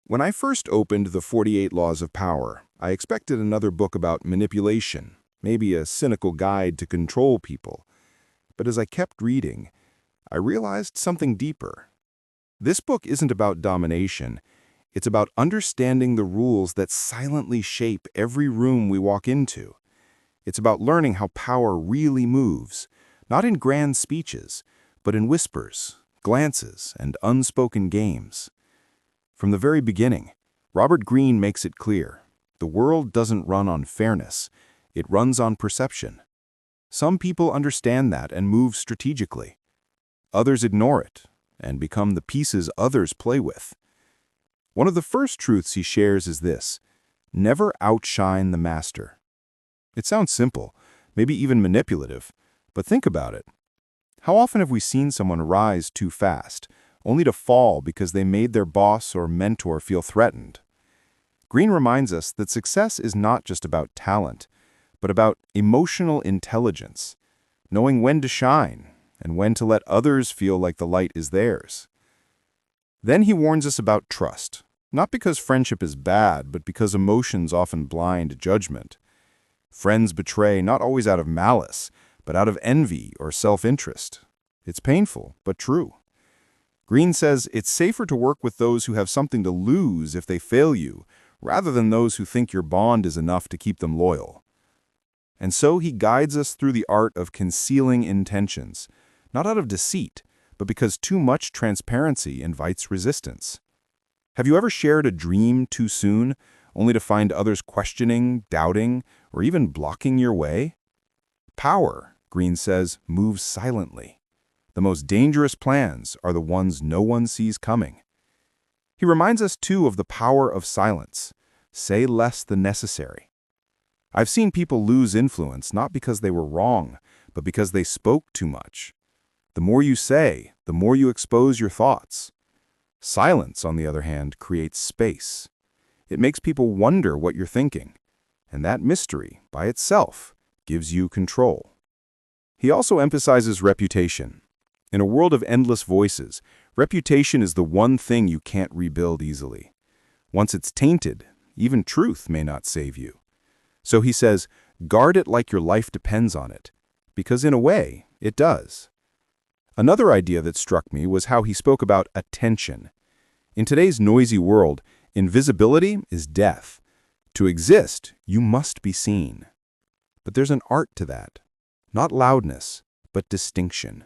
When I first opened the 48 Laws of Power, I expected another book about manipulation, maybe a cynical guide to control people. But as I kept reading, I realized something deeper. This book isn't about domination. It's about understanding the rules that silently shape every room we walk into. It's about learning how power really moves, not in grand speeches, but in whispers, glances, and unspoken games. From the very beginning, Robert Greene makes it clear, the world doesn't run on fairness, it runs on perception. Some people understand that and move strategically. Others ignore it and become the pieces others play with. One of the first truths he shares is this: never outshine the master. It sounds simple, maybe even manipulative, but think about it. How often have we seen someone rise too fast, only to fall because they made their boss or mentor feel threatened? Greene reminds us that success is not just about talent, but about emotional intelligence, knowing when to shine and when to let others feel like the light is theirs. Then he warns us about trust, not because friendship is bad, but because emotions often blind judgment. Friends betray not always out of malice, but out of envy or self-interest. It's painful, but true. Greene says it's safer to work with those who have something to lose if they fail you, rather than those who think your bond is enough to keep them loyal. And so he guides us through the art of concealing intentions, not out of deceit, but because too much transparency invites resistance. Have you ever shared a dream too soon, only to find others questioning, doubting, or even blocking your way? Power, Greene says, moves silently. The most dangerous plans are the ones no one sees coming. He reminds us, too, of the power of silence. Say less than necessary. I've seen people lose influence not because they were wrong, but because they spoke too much. The more you say, the more you expose your thoughts. Silence, on the other hand, creates space. It makes people wonder what you're thinking, and that mystery, by itself, gives you control. He also emphasizes reputation. In a world of endless voices, reputation is the one thing you can't rebuild easily. Once it's tainted, even truth may not save you. So he says, guard it like your life depends on it, because in a way, it does. Another idea that struck me was how he spoke about attention. In today's noisy world, invisibility is death. To exist, you must be seen. But there's an art to that. Not loudness, but distinction.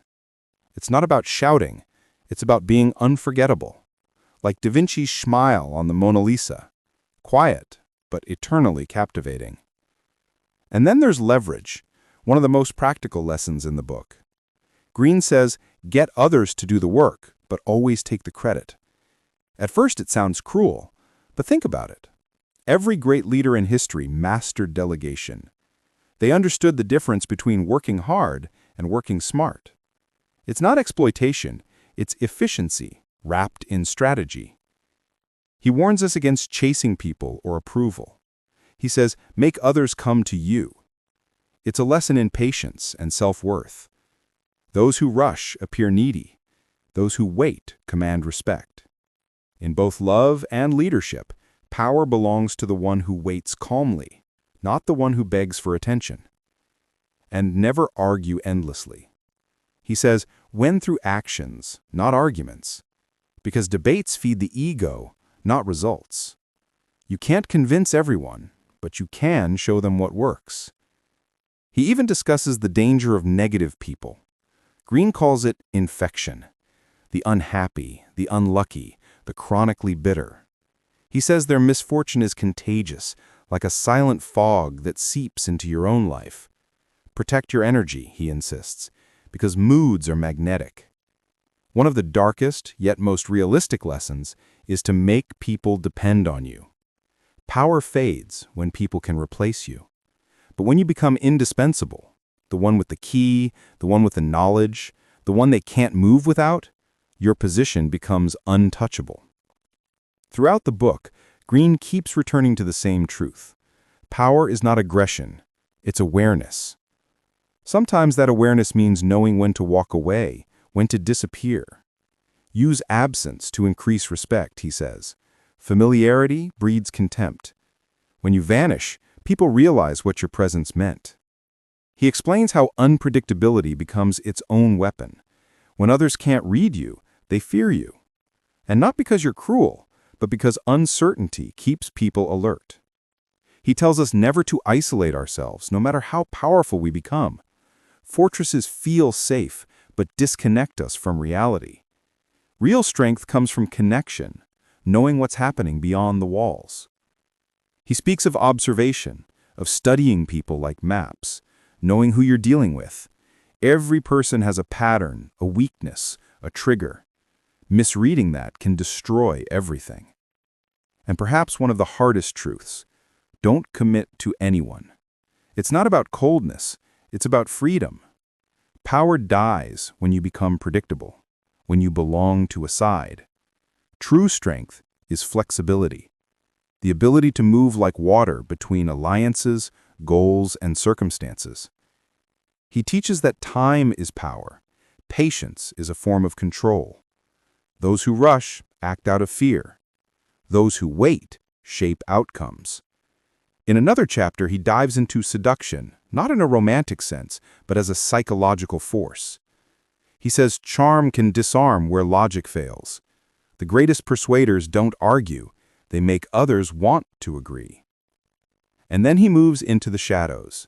It's not about shouting, it's about being unforgettable. Like Da Vinci's smile on the Mona Lisa. Quiet, but eternally captivating. And then there's leverage, one of the most practical lessons in the book. Greene says, get others to do the work, but always take the credit. At first it sounds cruel, but think about it. Every great leader in history mastered delegation. They understood the difference between working hard and working smart. It's not exploitation, it's efficiency, wrapped in strategy. He warns us against chasing people or approval. He says, make others come to you. It's a lesson in patience and self-worth. Those who rush appear needy. Those who wait command respect. In both love and leadership, power belongs to the one who waits calmly, not the one who begs for attention. And never argue endlessly. He says, win through actions, not arguments, because debates feed the ego, not results. You can't convince everyone, but you can show them what works. He even discusses the danger of negative people. Greene calls it infection, the unhappy, the unlucky, the chronically bitter. He says their misfortune is contagious, like a silent fog that seeps into your own life. Protect your energy, he insists, because moods are magnetic. One of the darkest, yet most realistic lessons is to make people depend on you. Power fades when people can replace you. But when you become indispensable, the one with the key, the one with the knowledge, the one they can't move without, your position becomes untouchable. Throughout the book, Greene keeps returning to the same truth. Power is not aggression, it's awareness. Sometimes that awareness means knowing when to walk away, when to disappear. Use absence to increase respect, he says. Familiarity breeds contempt. When you vanish, people realize what your presence meant. He explains how unpredictability becomes its own weapon. When others can't read you, they fear you. And not because you're cruel, but because uncertainty keeps people alert. He tells us never to isolate ourselves, no matter how powerful we become. Fortresses feel safe, but disconnect us from reality. Real strength comes from connection, knowing what's happening beyond the walls. He speaks of observation, of studying people like maps, knowing who you're dealing with. Every person has a pattern, a weakness, a trigger. Misreading that can destroy everything. And perhaps one of the hardest truths: don't commit to anyone. It's not about coldness, it's about freedom. Power dies when you become predictable, when you belong to a side. True strength is flexibility, the ability to move like water between alliances, goals, and circumstances. He teaches that time is power, patience is a form of control. Those who rush act out of fear. Those who wait shape outcomes. In another chapter, he dives into seduction, not in a romantic sense, but as a psychological force. He says charm can disarm where logic fails. The greatest persuaders don't argue, they make others want to agree. And then he moves into the shadows,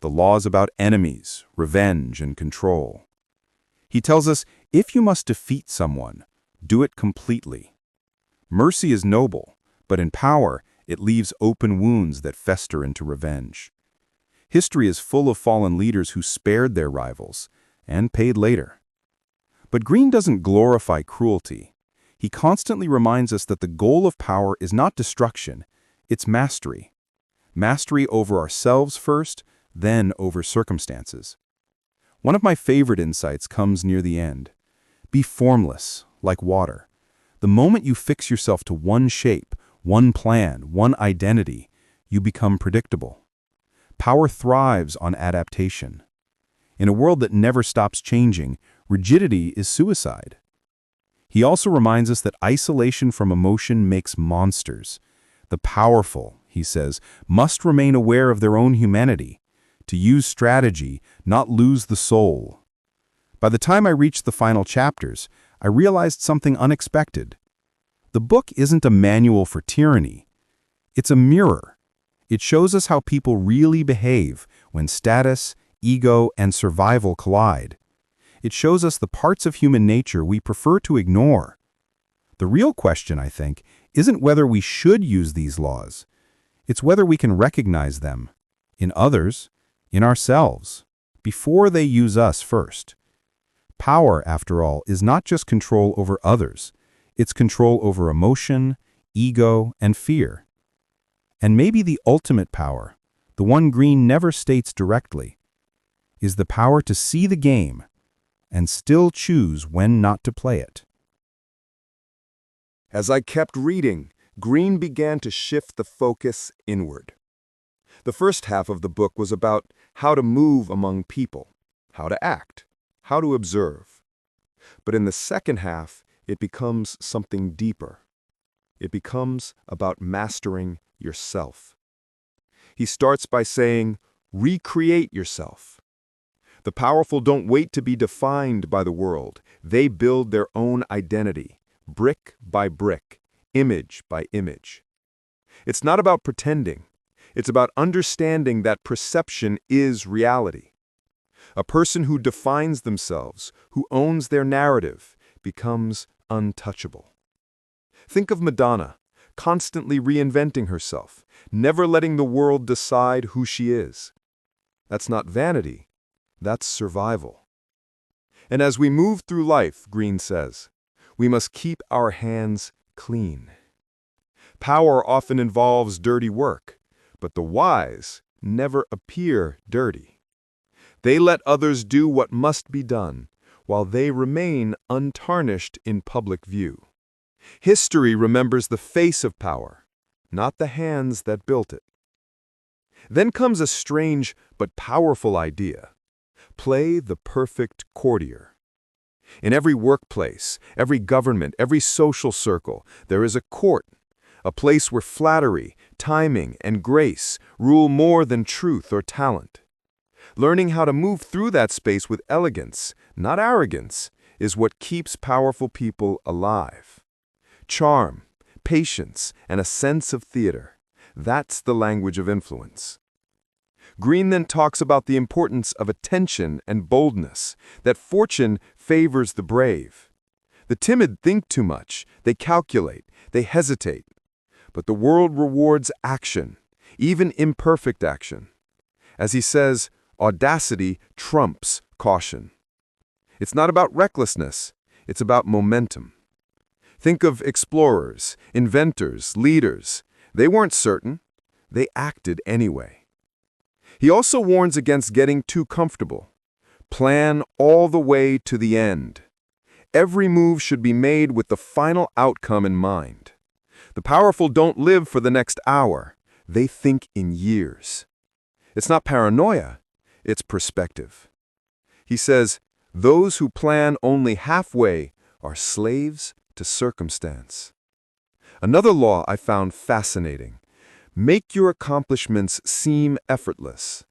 the laws about enemies, revenge, and control. He tells us, if you must defeat someone, do it completely. Mercy is noble, but in power, it leaves open wounds that fester into revenge. History is full of fallen leaders who spared their rivals and paid later. But Greene doesn't glorify cruelty. He constantly reminds us that the goal of power is not destruction, it's mastery. Mastery over ourselves first, then over circumstances. One of my favorite insights comes near the end. Be formless, like water. The moment you fix yourself to one shape, one plan, one identity, you become predictable. Power thrives on adaptation. In a world that never stops changing, rigidity is suicide. He also reminds us that isolation from emotion makes monsters. The powerful, he says, must remain aware of their own humanity, to use strategy, not lose the soul. By the time I reached the final chapters, I realized something unexpected. The book isn't a manual for tyranny. It's a mirror. It shows us how people really behave when status, ego, and survival collide. It shows us the parts of human nature we prefer to ignore. The real question, I think, isn't whether we should use these laws. It's whether we can recognize them, in others, in ourselves, before they use us first. Power, after all, is not just control over others. It's control over emotion, ego, and fear. And maybe the ultimate power, the one Greene never states directly, is the power to see the game and still choose when not to play it. As I kept reading, Greene began to shift the focus inward. The first half of the book was about how to move among people, how to act, how to observe. But in the second half, it becomes something deeper. It becomes about mastering yourself. He starts by saying, recreate yourself. The powerful don't wait to be defined by the world. They build their own identity, brick by brick, image by image. It's not about pretending. It's about understanding that perception is reality. A person who defines themselves, who owns their narrative, becomes untouchable. Think of Madonna, constantly reinventing herself, never letting the world decide who she is. That's not vanity, that's survival. And as we move through life, Greene says, we must keep our hands clean. Power often involves dirty work, but the wise never appear dirty. They let others do what must be done, while they remain untarnished in public view. History remembers the face of power, not the hands that built it. Then comes a strange but powerful idea. Play the perfect courtier. In every workplace, every government, every social circle, there is a court, a place where flattery, timing, and grace rule more than truth or talent. Learning how to move through that space with elegance, not arrogance, is what keeps powerful people alive. Charm, patience, and a sense of theater. That's the language of influence. Greene then talks about the importance of attention and boldness, that fortune favors the brave. The timid think too much, they calculate, they hesitate. But the world rewards action, even imperfect action. As he says, audacity trumps caution. It's not about recklessness, it's about momentum. Think of explorers, inventors, leaders. They weren't certain, they acted anyway. He also warns against getting too comfortable. Plan all the way to the end. Every move should be made with the final outcome in mind. The powerful don't live for the next hour. They think in years. It's not paranoia, it's perspective. He says, those who plan only halfway are slaves to circumstance. Another law I found fascinating. Make your accomplishments seem effortless.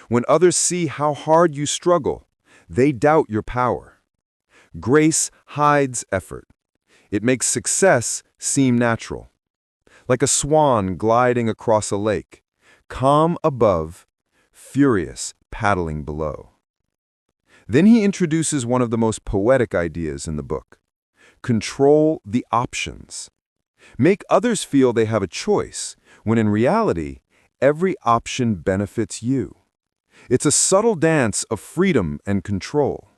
When others see how hard you struggle, they doubt your power. Grace hides effort. It makes success seem natural. Like a swan gliding across a lake, calm above, furious paddling below. Then he introduces one of the most poetic ideas in the book. Control the options. Make others feel they have a choice, when in reality, every option benefits you. It's a subtle dance of freedom and control.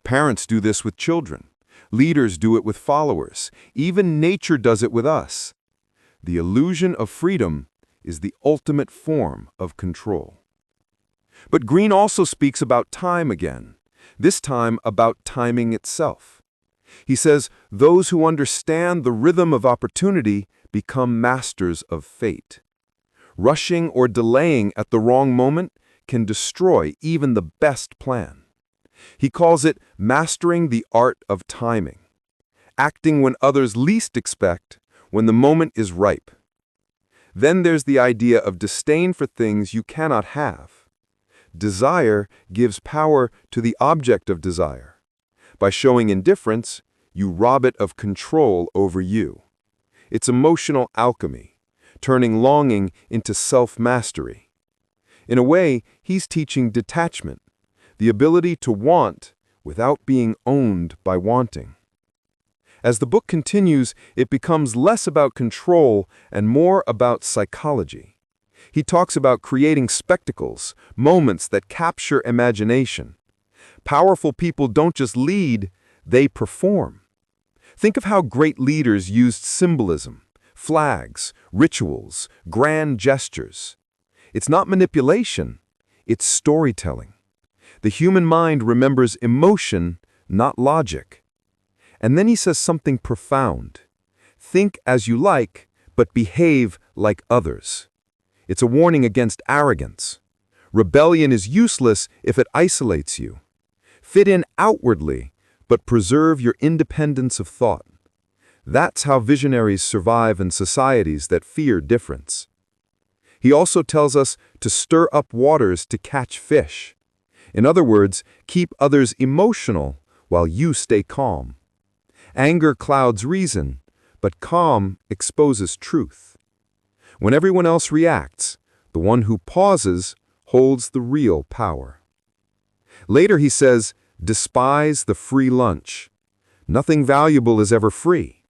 Parents do this with children. Leaders do it with followers. Even nature does it with us. The illusion of freedom is the ultimate form of control. But Greene also speaks about time again, this time about timing itself. He says, those who understand the rhythm of opportunity become masters of fate. Rushing or delaying at the wrong moment can destroy even the best plan. He calls it mastering the art of timing, acting when others least expect, when the moment is ripe. Then there's the idea of disdain for things you cannot have. Desire gives power to the object of desire. By showing indifference, you rob it of control over you. It's emotional alchemy, turning longing into self-mastery. In a way, he's teaching detachment, the ability to want without being owned by wanting. As the book continues, it becomes less about control and more about psychology. He talks about creating spectacles, moments that capture imagination. Powerful people don't just lead, they perform. Think of how great leaders used symbolism, flags, rituals, grand gestures. It's not manipulation, it's storytelling. The human mind remembers emotion, not logic. And then he says something profound. Think as you like, but behave like others. It's a warning against arrogance. Rebellion is useless if it isolates you. Fit in outwardly, but preserve your independence of thought. That's how visionaries survive in societies that fear difference. He also tells us to stir up waters to catch fish. In other words, keep others emotional while you stay calm. Anger clouds reason, but calm exposes truth. When everyone else reacts, the one who pauses holds the real power. Later he says, despise the free lunch. Nothing valuable is ever free.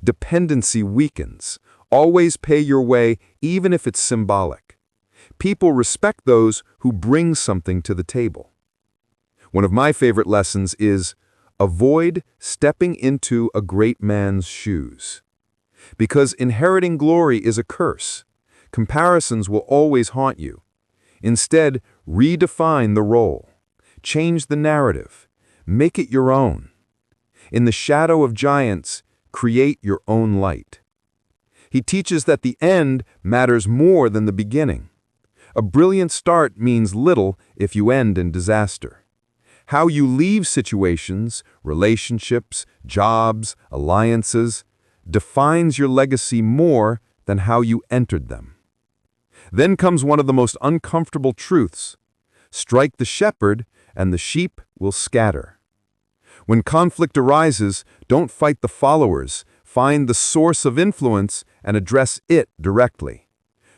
Dependency weakens. Always pay your way, even if it's symbolic. People respect those who bring something to the table. One of my favorite lessons is, avoid stepping into a great man's shoes. Because inheriting glory is a curse. Comparisons will always haunt you. Instead, redefine the role. Change the narrative. Make it your own. In the shadow of giants, create your own light. He teaches that the end matters more than the beginning. A brilliant start means little if you end in disaster. How you leave situations, relationships, jobs, alliances, defines your legacy more than how you entered them. Then comes one of the most uncomfortable truths. Strike the shepherd, and the sheep will scatter. When conflict arises, don't fight the followers. Find the source of influence and address it directly.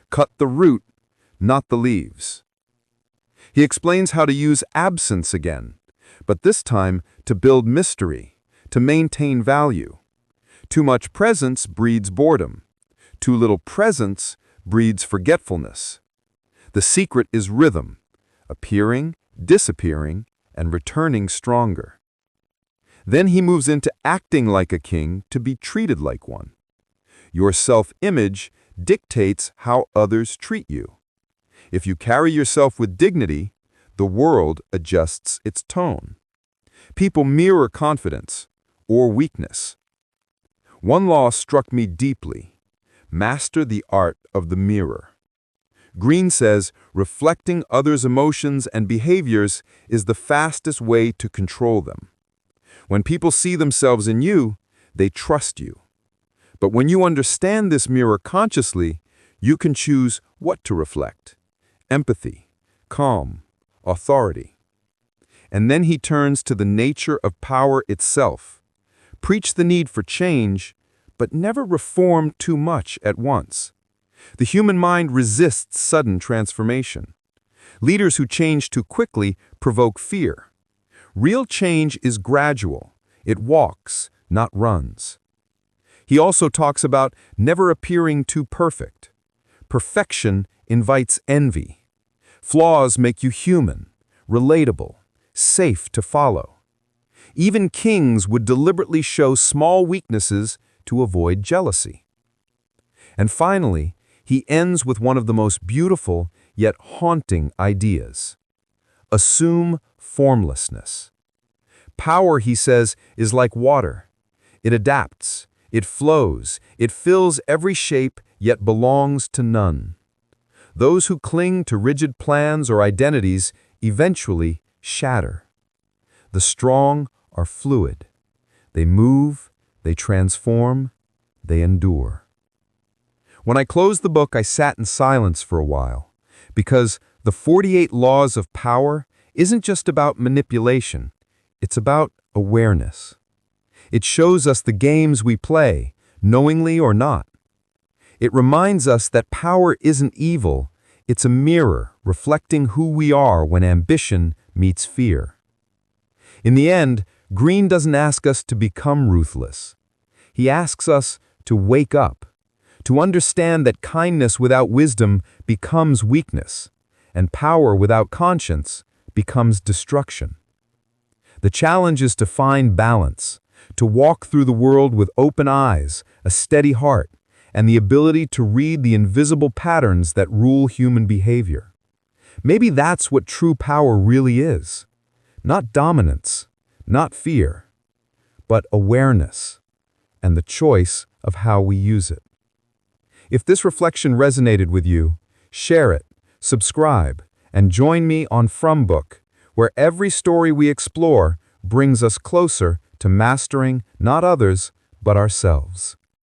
Cut the root, not the leaves. He explains how to use absence again, but this time to build mystery, to maintain value. Too much presence breeds boredom. Too little presence breeds forgetfulness. The secret is rhythm, appearing, disappearing, and returning stronger. Then he moves into acting like a king to be treated like one. Your self-image dictates how others treat you. If you carry yourself with dignity, the world adjusts its tone. People mirror confidence or weakness. One law struck me deeply. Master the art of the mirror. Greene says reflecting others' emotions and behaviors is the fastest way to control them. When people see themselves in you, they trust you. But when you understand this mirror consciously, you can choose what to reflect. Empathy, calm, authority. And then he turns to the nature of power itself. Preach the need for change, but never reform too much at once. The human mind resists sudden transformation. Leaders who change too quickly provoke fear. Real change is gradual. It walks, not runs. He also talks about never appearing too perfect. Perfection invites envy. Flaws make you human, relatable, safe to follow. Even kings would deliberately show small weaknesses to avoid jealousy. And finally, he ends with one of the most beautiful yet haunting ideas. Assume formlessness. Power, he says, is like water. It adapts, it flows, it fills every shape yet belongs to none. Those who cling to rigid plans or identities eventually shatter. The strong are fluid. They move, they transform, they endure. When I closed the book, I sat in silence for a while, because the 48 Laws of Power isn't just about manipulation, it's about awareness. It shows us the games we play, knowingly or not. It reminds us that power isn't evil, it's a mirror reflecting who we are when ambition meets fear. In the end, Greene doesn't ask us to become ruthless. He asks us to wake up, to understand that kindness without wisdom becomes weakness, and power without conscience becomes destruction. The challenge is to find balance, to walk through the world with open eyes, a steady heart, and the ability to read the invisible patterns that rule human behavior. Maybe that's what true power really is. Not dominance, not fear, but awareness, and the choice of how we use it. If this reflection resonated with you, share it, subscribe, and join me on FROMBOOK, where every story we explore brings us closer to mastering not others, but ourselves.